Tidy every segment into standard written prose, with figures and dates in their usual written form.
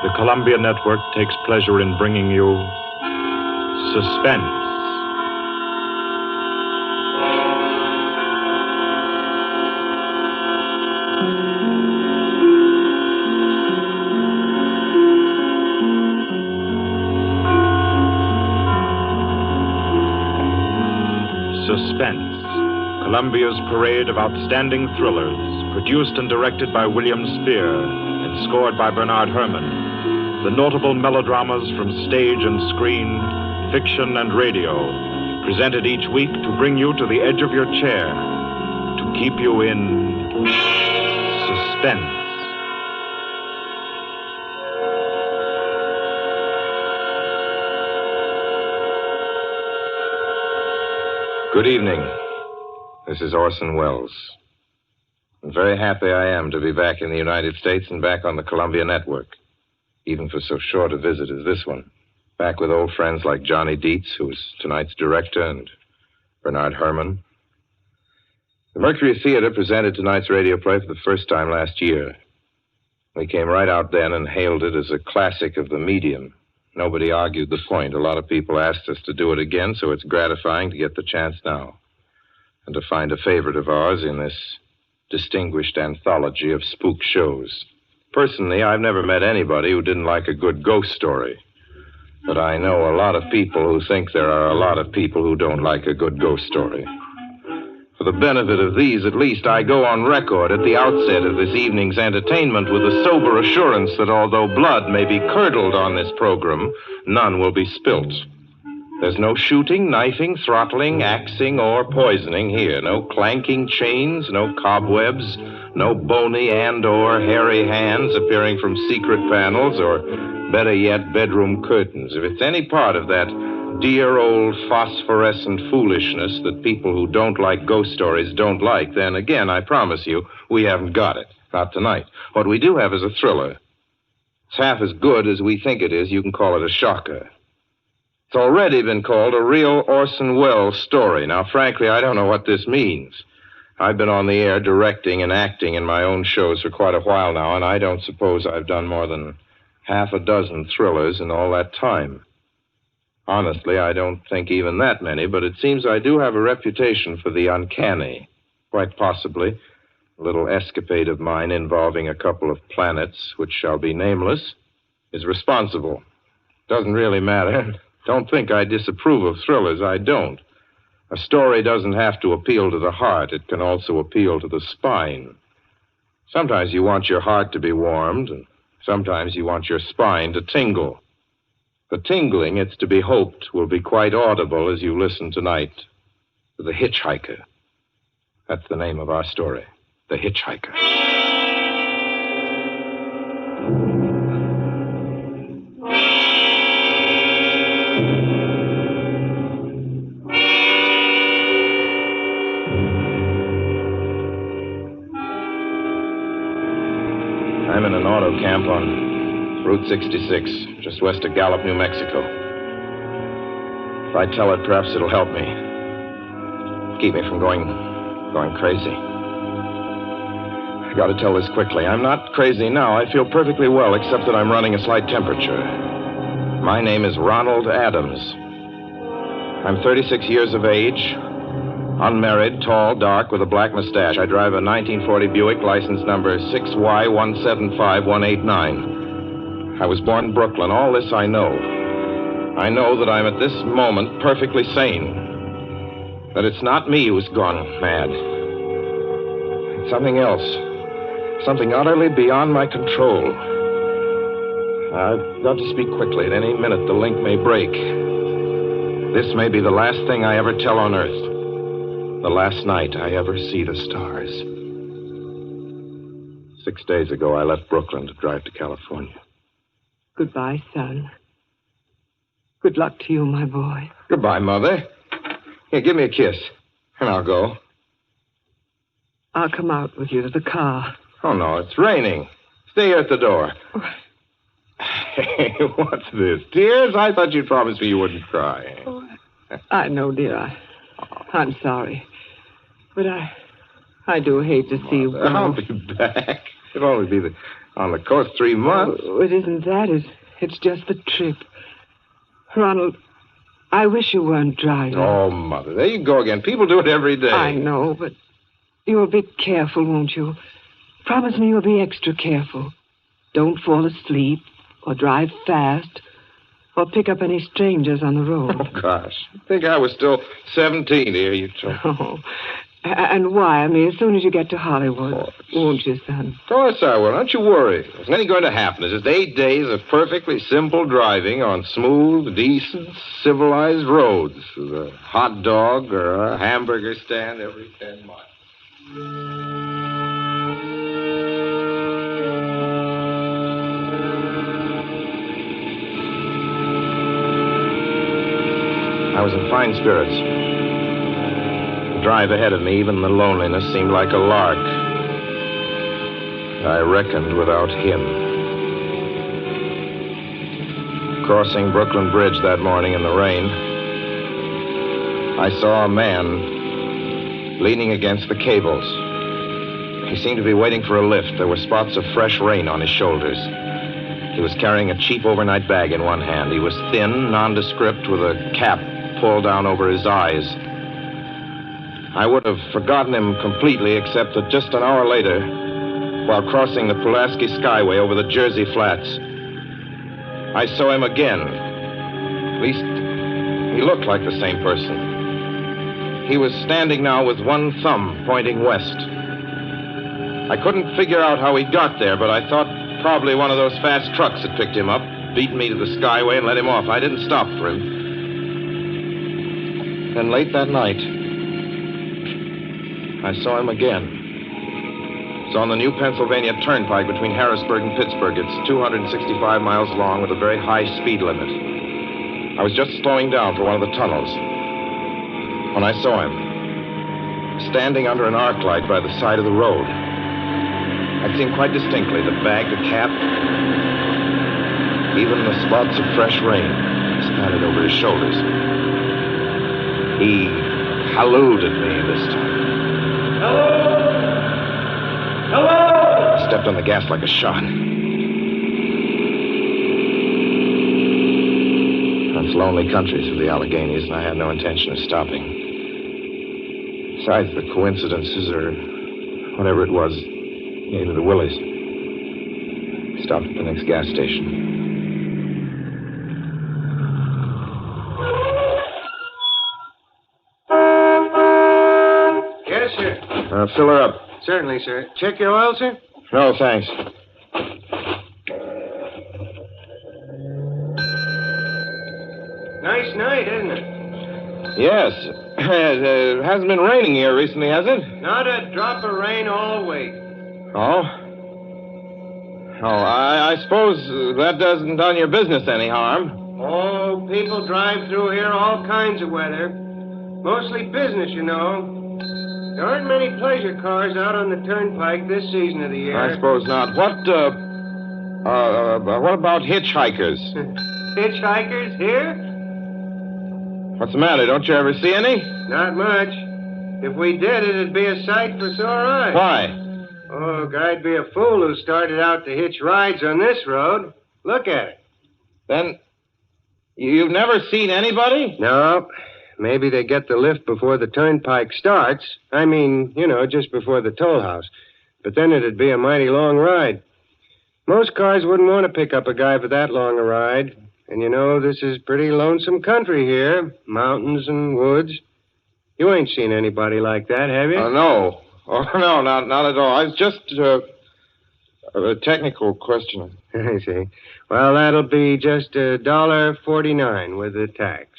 the Columbia Network takes pleasure in bringing you Suspense. Suspense, Columbia's parade of outstanding thrillers, produced and directed by William Spear and scored by Bernard Herrmann. The notable melodramas from stage and screen, fiction and radio, presented each week to bring you to the edge of your chair, to keep you in suspense. Good evening. This is Orson Welles. I'm very happy I am to be back in the United States and back on the Columbia Network, even for so short a visit as this one. Back with old friends like Johnny Dietz, who's tonight's director, and Bernard Herrmann. The Mercury Theater presented tonight's radio play for the first time last year. We came right out then and hailed it as a classic of the medium. Nobody argued the point. A lot of people asked us to do it again, so it's gratifying to get the chance now and to find a favorite of ours in this distinguished anthology of spook shows. Personally, I've never met anybody who didn't like a good ghost story. But I know a lot of people who think there are a lot of people who don't like a good ghost story. For the benefit of these, at least, I go on record at the outset of this evening's entertainment with the sober assurance that although blood may be curdled on this program, none will be spilt. There's no shooting, knifing, throttling, axing, or poisoning here. No clanking chains, no cobwebs, no bony and or hairy hands appearing from secret panels, or better yet, bedroom curtains. If it's any part of that dear old phosphorescent foolishness that people who don't like ghost stories don't like, then again, I promise you, we haven't got it. Not tonight. What we do have is a thriller. It's half as good as we think it is. You can call it a shocker. It's already been called a real Orson Welles story. Now, frankly, I don't know what this means. I've been on the air directing and acting in my own shows for quite a while now, and I don't suppose I've done more than half a dozen thrillers in all that time. Honestly, I don't think even that many, but it seems I do have a reputation for the uncanny. Quite possibly, a little escapade of mine involving a couple of planets, which shall be nameless, is responsible. Doesn't really matter. Don't think I disapprove of thrillers. I don't. A story doesn't have to appeal to the heart. It can also appeal to the spine. Sometimes you want your heart to be warmed, and sometimes you want your spine to tingle. The tingling, it's to be hoped, will be quite audible as you listen tonight to The Hitchhiker. That's the name of our story, The Hitchhiker. I'm in an auto camp on Route 66, just west of Gallup, New Mexico. If I tell it, perhaps it'll help me. Keep me from going crazy. I gotta tell this quickly. I'm not crazy now. I feel perfectly well, except that I'm running a slight temperature. My name is Ronald Adams. I'm 36 years of age, unmarried, tall, dark, with a black mustache. I drive a 1940 Buick, license number 6Y175189. I was born in Brooklyn. All this I know. I know that I'm at this moment perfectly sane. That it's not me who's gone mad. It's something else. Something utterly beyond my control. I've got to speak quickly. At any minute, the link may break. This may be the last thing I ever tell on Earth. The last night I ever see the stars. 6 days ago, I left Brooklyn to drive to California. Goodbye, son. Good luck to you, my boy. Goodbye, Mother. Here, give me a kiss, and I'll go. I'll come out with you to the car. Oh, no, it's raining. Stay here at the door. Hey, what's this? Tears? I thought you'd promised me you wouldn't cry. Oh, I know, dear. I'm sorry. But I do hate to see you go. I'll be back. It'd only be on the coast 3 months. Oh, it isn't that. It's just the trip. Ronald, I wish you weren't driving. Oh, Mother, there you go again. People do it every day. I know, but you'll be careful, won't you? Promise me you'll be extra careful. Don't fall asleep or drive fast or pick up any strangers on the road. Oh, gosh. I think I was still 17 here, you told. Oh, and wire me as soon as you get to Hollywood, won't you, son? Of course I will. Don't you worry. There's nothing going to happen. It's just 8 days of perfectly simple driving on smooth, decent, civilized roads with a hot dog or a hamburger stand every 10 miles. I was in fine spirits. The drive ahead of me, even the loneliness, seemed like a lark. I reckoned without him. Crossing Brooklyn Bridge that morning in the rain, I saw a man leaning against the cables. He seemed to be waiting for a lift. There were spots of fresh rain on his shoulders. He was carrying a cheap overnight bag in one hand. He was thin, nondescript, with a cap pulled down over his eyes. I would have forgotten him completely, except that just an hour later, while crossing the Pulaski Skyway over the Jersey Flats, I saw him again. At least, he looked like the same person. He was standing now with one thumb pointing west. I couldn't figure out how he got there, but I thought probably one of those fast trucks had picked him up, beaten me to the Skyway, and let him off. I didn't stop for him. Then late that night, I saw him again. It's on the new Pennsylvania Turnpike between Harrisburg and Pittsburgh. It's 265 miles long with a very high speed limit. I was just slowing down for one of the tunnels when I saw him, standing under an arc light by the side of the road. I'd seen quite distinctly the bag, the cap, even the spots of fresh rain spattered over his shoulders. He hallooed at me this time. Hello! Hello! I stepped on the gas like a shot. It's lonely country through the Alleghenies, and I had no intention of stopping. Besides, the coincidences, or whatever it was, gave me the willies. Stopped at the next gas station. Yes, sir. Fill her up. Certainly, sir. Check your oil, sir? No, thanks. Nice night, isn't it? Yes. It hasn't been raining here recently, has it? Not a drop of rain all week. Oh? Oh, I suppose that doesn't done your business any harm. Oh, people drive through here all kinds of weather. Mostly business, you know. There aren't many pleasure cars out on the turnpike this season of the year. I suppose not. What about hitchhikers? Hitchhikers here? What's the matter? Don't you ever see any? Not much. If we did, it'd be a sight for sore eyes. Why? Oh, guy'd be a fool who started out to hitch rides on this road. Look at it. Then, you've never seen anybody? No. Maybe they get the lift before the turnpike starts. I mean, you know, just before the toll house. But then it'd be a mighty long ride. Most cars wouldn't want to pick up a guy for that long a ride. And you know, this is pretty lonesome country here. Mountains and woods. You ain't seen anybody like that, have you? No. Oh, no, not at all. I was just a technical question. I see. Well, that'll be just $1.49 with the tax.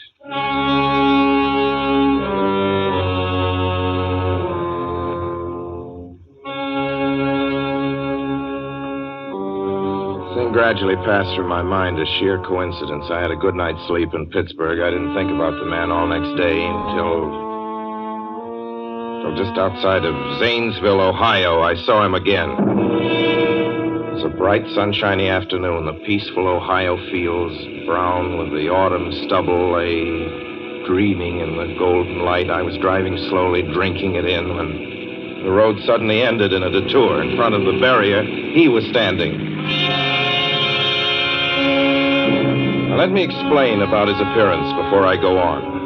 Thing gradually passed through my mind as sheer coincidence. I had a good night's sleep in Pittsburgh. I didn't think about the man all next day until just outside of Zanesville, Ohio, I saw him again. It was a bright, sunshiny afternoon. The peaceful Ohio fields, brown with the autumn stubble, lay dreaming in the golden light. I was driving slowly, drinking it in, when The road suddenly ended in a detour. In front of the barrier, he was standing. Now, let me explain about his appearance before I go on.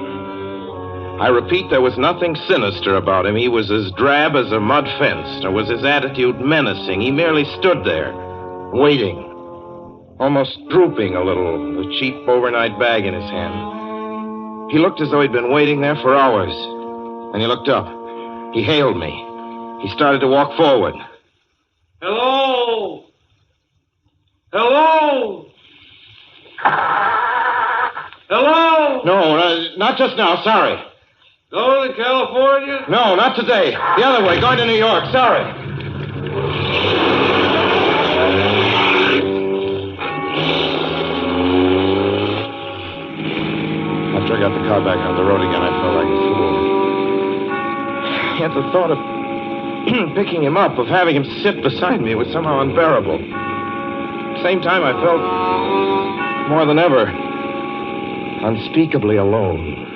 I repeat, there was nothing sinister about him. He was as drab as a mud fence, nor was his attitude menacing. He merely stood there, waiting, almost drooping a little, the cheap overnight bag in his hand. He looked as though he'd been waiting there for hours. And he looked up. He hailed me. He started to walk forward. Hello? Hello? Hello? No, not just now. Sorry. Going to California? No, not today. The other way, going to New York. Sorry. After I got the car back on the road again, I felt like a fool. Yet the thought of picking him up, of having him sit beside me, was somehow unbearable. At the same time, I felt more than ever unspeakably alone.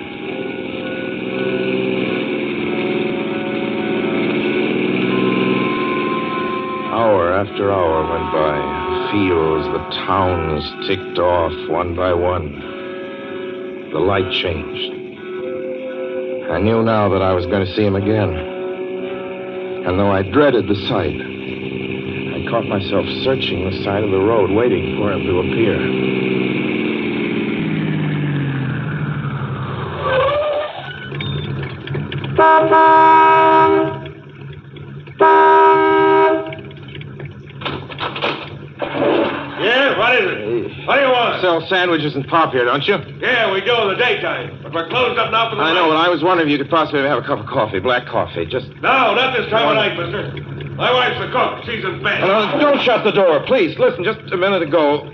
Hour after hour went by. The fields, the towns ticked off one by one. The light changed. I knew now that I was going to see him again. And though I dreaded the sight, I caught myself searching the side of the road, waiting for him to appear. Yeah, what is it? What do you want? Sell sandwiches and pop here, don't you? Yeah, we do in the daytime. But we're closed up now for the I night. know, but I was wondering if you could possibly have a cup of coffee, black coffee, just... No, not this time of night, mister. My wife's the cook. She's in bed. No, don't shut the door, please. Listen, just a minute ago...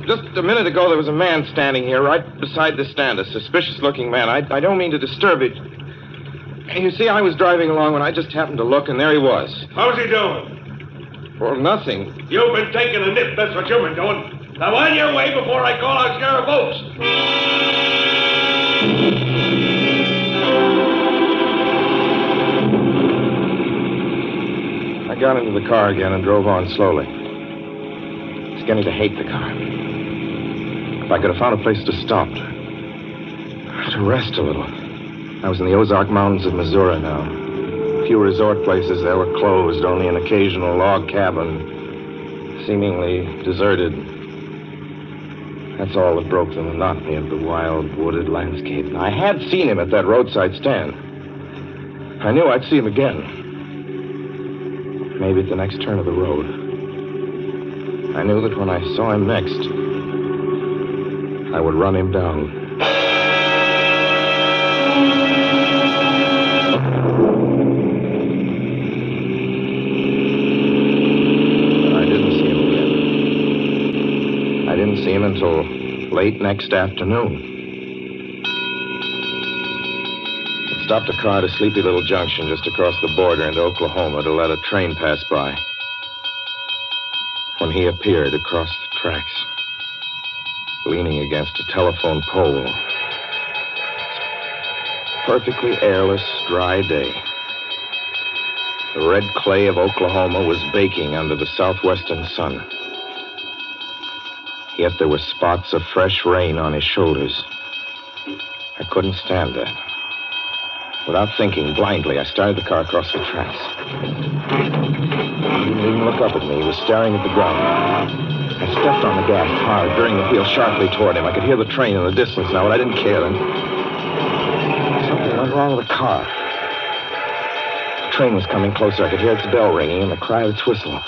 just a minute ago, there was a man standing here right beside the stand, a suspicious-looking man. I don't mean to disturb it. You see, I was driving along when I just happened to look, and there he was. How's he doing? Well, nothing. You've been taking a nip. That's what you've been doing. Now, on your way before I call out Sheriff Oates. I got into the car again and drove on slowly. It's beginning to hate the car. If I could have found a place to stop, to rest a little. I was in the Ozark Mountains of Missouri now. Few resort places there were closed, only an occasional log cabin, seemingly deserted. That's all that broke the monotony of the wild, wooded landscape. I had seen him at that roadside stand. I knew I'd see him again. Maybe at the next turn of the road. I knew that when I saw him next, I would run him down. See him until late next afternoon. I stopped a car at a sleepy little junction just across the border into Oklahoma to let a train pass by. When he appeared across the tracks, leaning against a telephone pole. Perfectly airless, dry day. The red clay of Oklahoma was baking under the southwestern sun. Yet there were spots of fresh rain on his shoulders. I couldn't stand that. Without thinking, blindly, I started the car across the tracks. He didn't even look up at me. He was staring at the ground. I stepped on the gas hard, veering the wheel sharply toward him. I could hear the train in the distance now, but I didn't care. And something went wrong with the car. The train was coming closer. I could hear its bell ringing and the cry of its whistle.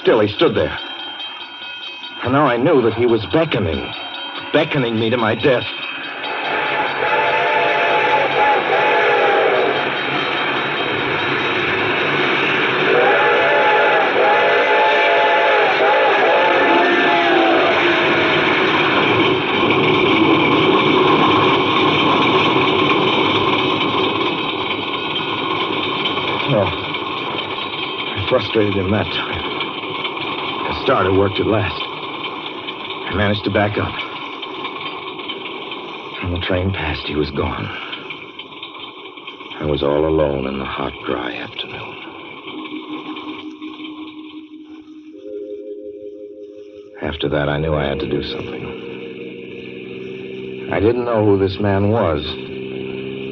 Still, he stood there. And now I knew that he was beckoning me to my death. Well, I frustrated him that time. The starter worked at last. I managed to back up. When the train passed, he was gone. I was all alone in the hot, dry afternoon. After that, I knew I had to do something. I didn't know who this man was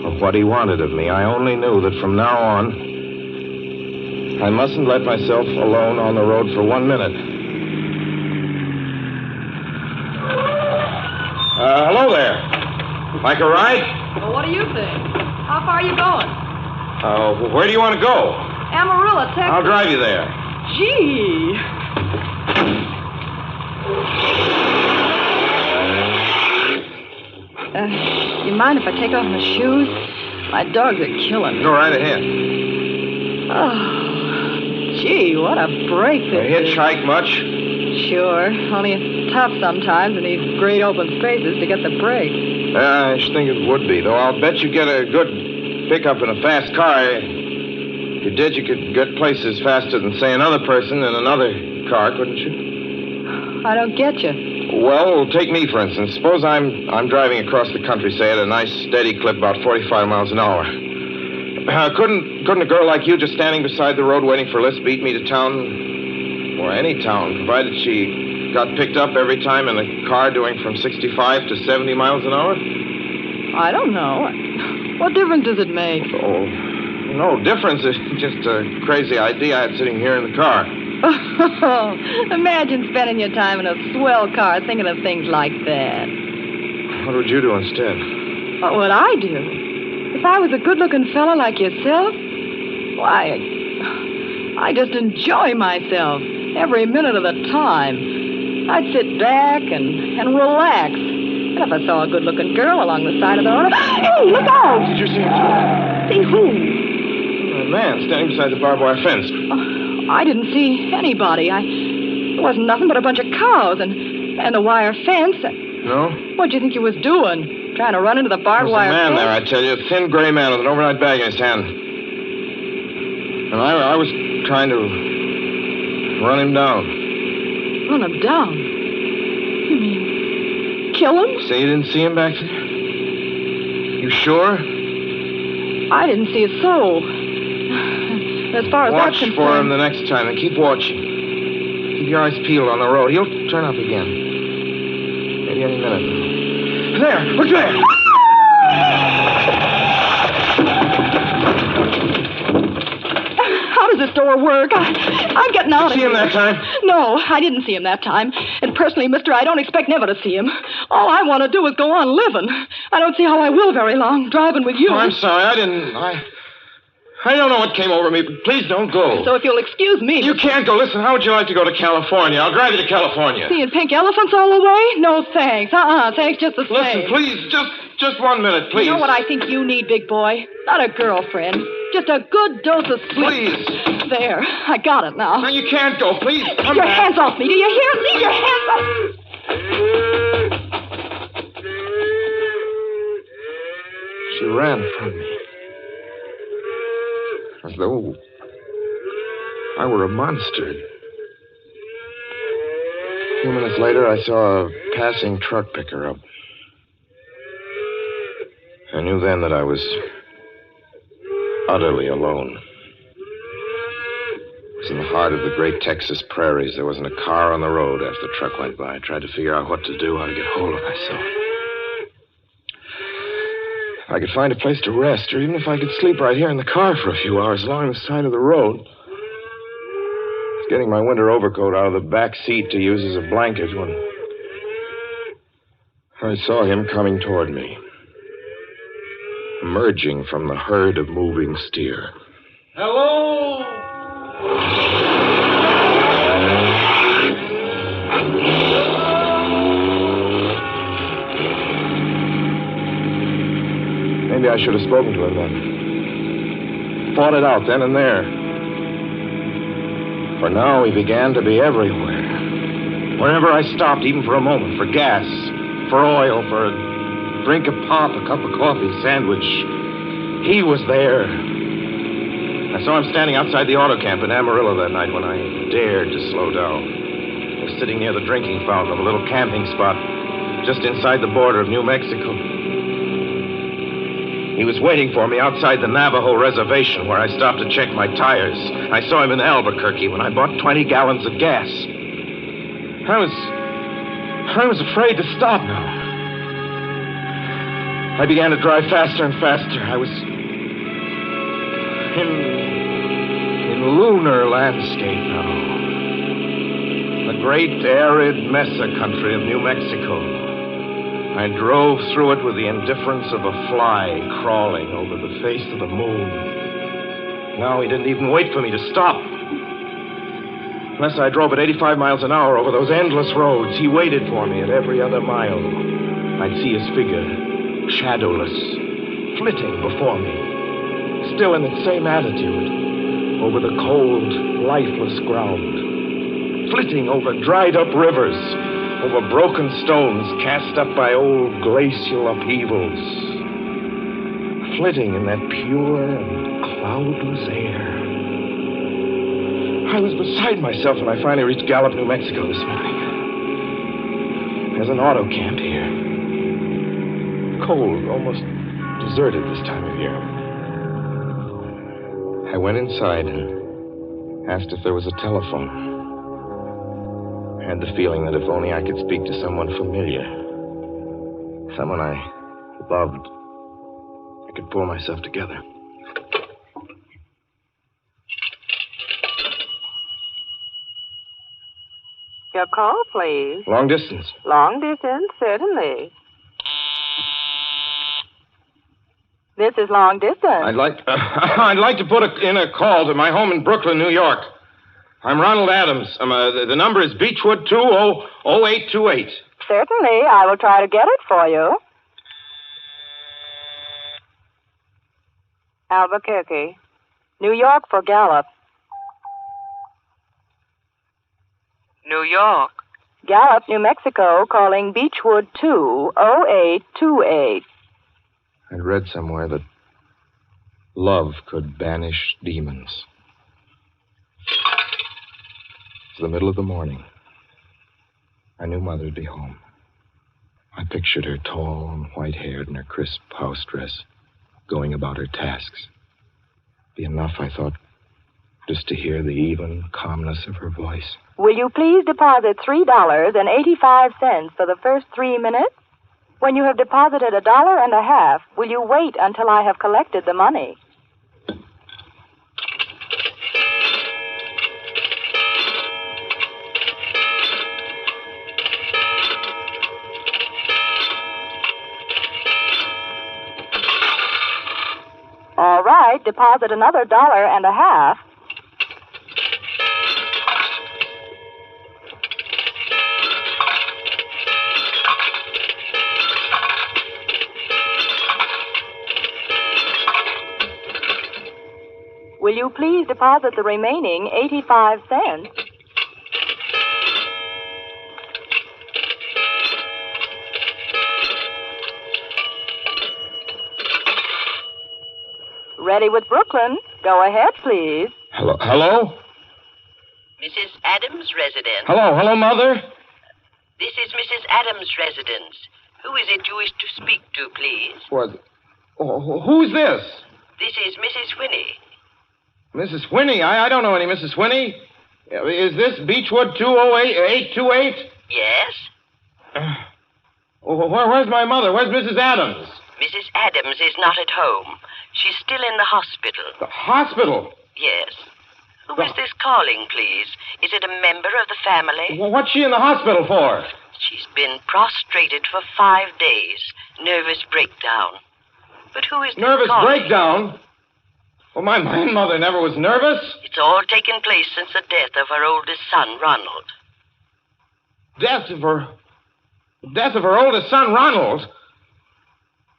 or what he wanted of me. I only knew that from now on, I mustn't let myself alone on the road for 1 minute. Hello there. Like a ride? Well, what do you think? How far are you going? Where do you want to go? Amarillo, Texas. I'll drive you there. Gee. You mind if I take off my shoes? My dogs are killing me. Go right ahead. Oh, gee, what a break this is. Hitchhike much? Sure, only it's tough sometimes in these great open spaces to get the break. I should think it would be, though I'll bet you get a good pickup in a fast car. If you did, you could get places faster than, say, another person in another car, couldn't you? I don't get you. Well, take me, for instance. Suppose I'm driving across the country, say, at a nice, steady clip, about 45 miles an hour. Couldn't a girl like you just standing beside the road waiting for a lift beat me to town, or any town, provided she got picked up every time in the car doing from 65 to 70 miles an hour? I don't know. What difference does it make? Oh, no difference. It's just a crazy idea I had sitting here in the car. Imagine spending your time in a swell car thinking of things like that. What would you do instead? What would I do? If I was a good-looking fella like yourself, why, I just enjoy myself every minute of the time. I'd sit back and relax. And if I saw a good-looking girl along the side of the road... Hey, look out! Did you see him? See who? A man standing beside the barbed wire fence. I didn't see anybody. It wasn't nothing but a bunch of cows and a wire fence. No? What'd you think you was doing? Trying to run into the barbed wire There's a man fence? there, I tell you. A thin gray man with an overnight bag in his hand. And I was trying to run him down. Run him down? You mean kill him? Say you didn't see him back there? You sure? I didn't see a soul. As far as that's concerned... Watch for him the next time and keep watching. Keep your eyes peeled on the road. He'll turn up again. Maybe any minute now. There! Look there! How does this door work? I'm getting out of here. See him that time? No, I didn't see him that time. And personally, mister, I don't expect never to see him. All I want to do is go on living. I don't see how I will very long, driving with you. Oh, I'm sorry. I don't know what came over me, but please don't go. So if you'll excuse me... You can't go. Listen, how would you like to go to California? I'll drive you to California. Seeing pink elephants all the way? No, thanks. Thanks just the same. Listen, please, just 1 minute, please. You know what I think you need, big boy? Not a girlfriend. Just a good dose of sweet. Please. There. I got it now. No, you can't go. Please, come Your back. hands off me. Do you hear? Leave your hands off. She ran from me. As though I were a monster. A few minutes later, I saw a passing truck pick her up. I knew then that I was utterly alone. It was in the heart of the great Texas prairies. There wasn't a car on the road after the truck went by. I tried to figure out what to do, how to get hold of myself. If I could find a place to rest, or even if I could sleep right here in the car for a few hours along the side of the road. I was getting my winter overcoat out of the back seat to use as a blanket when I saw him coming toward me, emerging from the herd of moving steer. Hello? Maybe I should have spoken to him then. Fought it out then and there. For now, he began to be everywhere. Wherever I stopped, even for a moment, for gas, for oil, for a drink of pop, a cup of coffee, sandwich, he was there. I saw him standing outside the auto camp in Amarillo that night when I dared to slow down. I was sitting near the drinking fountain of a little camping spot just inside the border of New Mexico. He was waiting for me outside the Navajo reservation where I stopped to check my tires. I saw him in Albuquerque when I bought 20 gallons of gas. I was afraid to stop now. I began to drive faster and faster. I was in lunar landscape now. The great arid mesa country of New Mexico. I drove through it with the indifference of a fly crawling over the face of the moon. Now he didn't even wait for me to stop. Unless I drove at 85 miles an hour over those endless roads, he waited for me at every other mile. I'd see his figure, shadowless, flitting before me, still in its same attitude, over the cold, lifeless ground, flitting over dried-up rivers, over broken stones cast up by old glacial upheavals, flitting in that pure and cloudless air. I was beside myself when I finally reached Gallup, New Mexico this morning. There's an auto camp here. Cold, almost deserted this time of year. I went inside and asked if there was a telephone. I had the feeling that if only I could speak to someone familiar, someone I loved, I could pull myself together. Your call, please. Long distance. Long distance, certainly. This is long distance. I'd like to put in a call to my home in Brooklyn, New York. I'm Ronald Adams. The number is Beechwood 20828. Certainly, I will try to get it for you. Albuquerque. New York for Gallup. New York. Gallup, New Mexico, calling Beechwood 20828. I'd read somewhere that love could banish demons. It's the middle of the morning. I knew Mother would be home. I pictured her tall and white-haired in her crisp house dress, going about her tasks. Be enough, I thought, just to hear the even calmness of her voice. Will you please deposit $3.85 for the first 3 minutes? When you have deposited $1.50, will you wait until I have collected the money? All right, deposit another $1.50. Will you please deposit the remaining 85 cents? Ready with Brooklyn. Go ahead, please. Hello? Hello? Mrs. Adams' residence. Hello, Mother? This is Mrs. Adams' residence. Who is it you wish to speak to, please? What? Who's this? This is Mrs. Whinney. Mrs. Whinney? I don't know any Mrs. Whinney. Is this Beechwood 20828? Yes? Where's my mother? Where's Mrs. Adams? Mrs. Adams is not at home. She's still in the hospital. The hospital? Yes. Who is this calling, please? Is it a member of the family? Well, what's she in the hospital for? She's been prostrated for 5 days. Nervous breakdown. But who is this Nervous calling? breakdown? Well, my mother never was nervous. It's all taken place since the death of her oldest son, Ronald. Death of her oldest son, Ronald?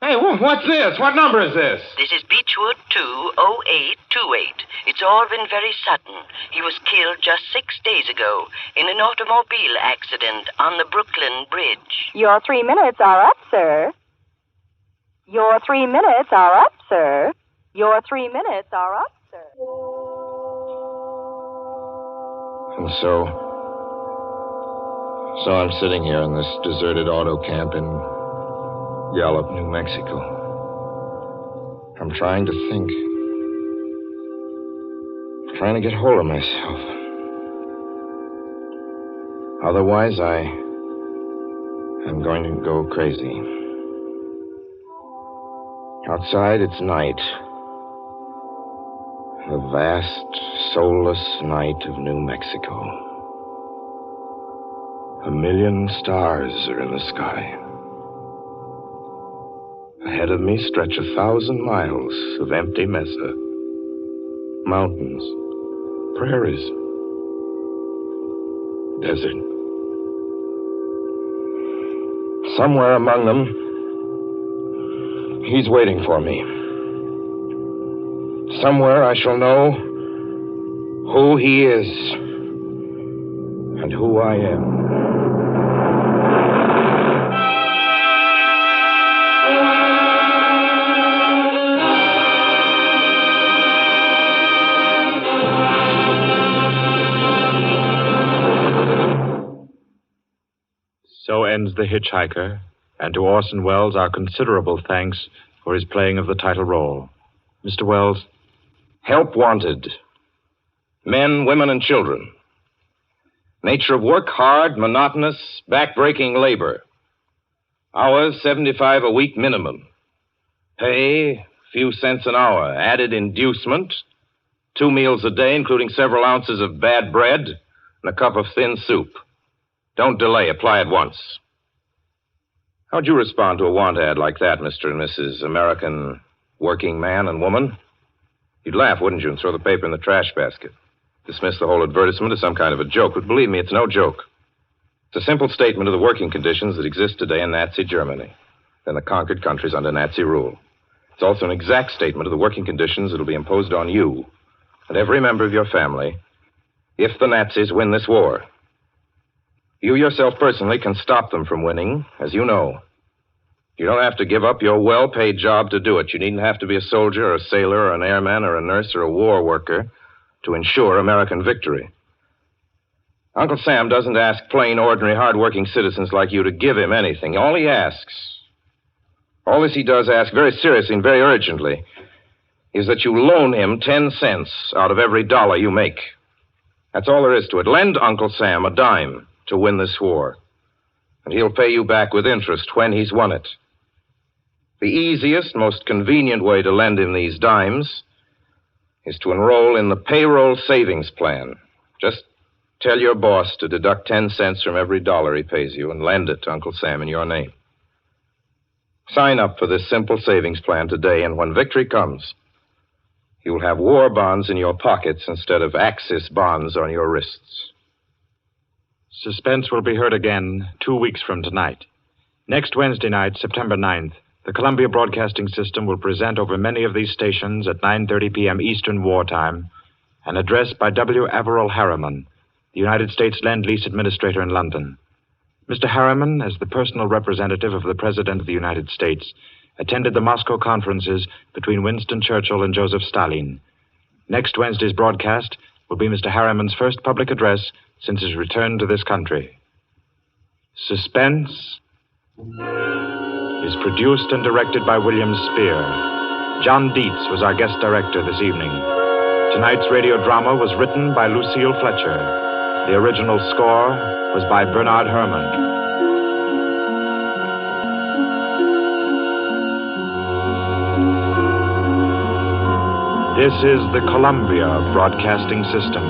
Hey, what's this? What number is this? This is Beechwood 20828. It's all been very sudden. He was killed just 6 days ago in an automobile accident on the Brooklyn Bridge. Your 3 minutes are up, sir. Your 3 minutes are up, sir. Your 3 minutes are up, sir. And so I'm sitting here in this deserted auto camp in Gallup, New Mexico. I'm trying to think. Trying to get hold of myself. Otherwise, I'm going to go crazy. Outside, it's night. The vast, soulless night of New Mexico. 1 million stars are in the sky. Ahead of me stretch 1,000 miles of empty mesa. Mountains, prairies, desert. Somewhere among them, he's waiting for me. Somewhere I shall know who he is and who I am. So ends The Hitchhiker, and to Orson Welles our considerable thanks for his playing of the title role. Mr. Welles? Help wanted. Men, women, and children. Nature of work, hard, monotonous, back-breaking labor. Hours, 75 a week minimum. Pay, few cents an hour. Added inducement, 2 meals a day, including several ounces of bad bread and a cup of thin soup. Don't delay. Apply at once. How'd you respond to a want ad like that, Mr. and Mrs. American working man and woman? You'd laugh, wouldn't you, and throw the paper in the trash basket. Dismiss the whole advertisement as some kind of a joke. But believe me, it's no joke. It's a simple statement of the working conditions that exist today in Nazi Germany and the conquered countries under Nazi rule. It's also an exact statement of the working conditions that will be imposed on you and every member of your family if the Nazis win this war. You yourself personally can stop them from winning, as you know. You don't have to give up your well-paid job to do it. You needn't have to be a soldier or a sailor or an airman or a nurse or a war worker to ensure American victory. Uncle Sam doesn't ask plain, ordinary, hard-working citizens like you to give him anything. All he does ask very seriously and very urgently is that you loan him 10 cents out of every dollar you make. That's all there is to it. Lend Uncle Sam a dime to win this war, and he'll pay you back with interest when he's won it. The easiest, most convenient way to lend him these dimes is to enroll in the payroll savings plan. Just tell your boss to deduct 10 cents from every dollar he pays you and lend it to Uncle Sam in your name. Sign up for this simple savings plan today, and when victory comes, you'll have war bonds in your pockets instead of Axis bonds on your wrists. Suspense will be heard again 2 weeks from tonight. Next Wednesday night, September 9th, the Columbia Broadcasting System will present over many of these stations at 9:30 p.m. Eastern Wartime an address by W. Averill Harriman, the United States Lend-Lease Administrator in London. Mr. Harriman, as the personal representative of the President of the United States, attended the Moscow conferences between Winston Churchill and Joseph Stalin. Next Wednesday's broadcast will be Mr. Harriman's first public address since his return to this country. Suspense is produced and directed by William Spear. John Dietz was our guest director this evening. Tonight's radio drama was written by Lucille Fletcher. The original score was by Bernard Herrmann. This is the Columbia Broadcasting System.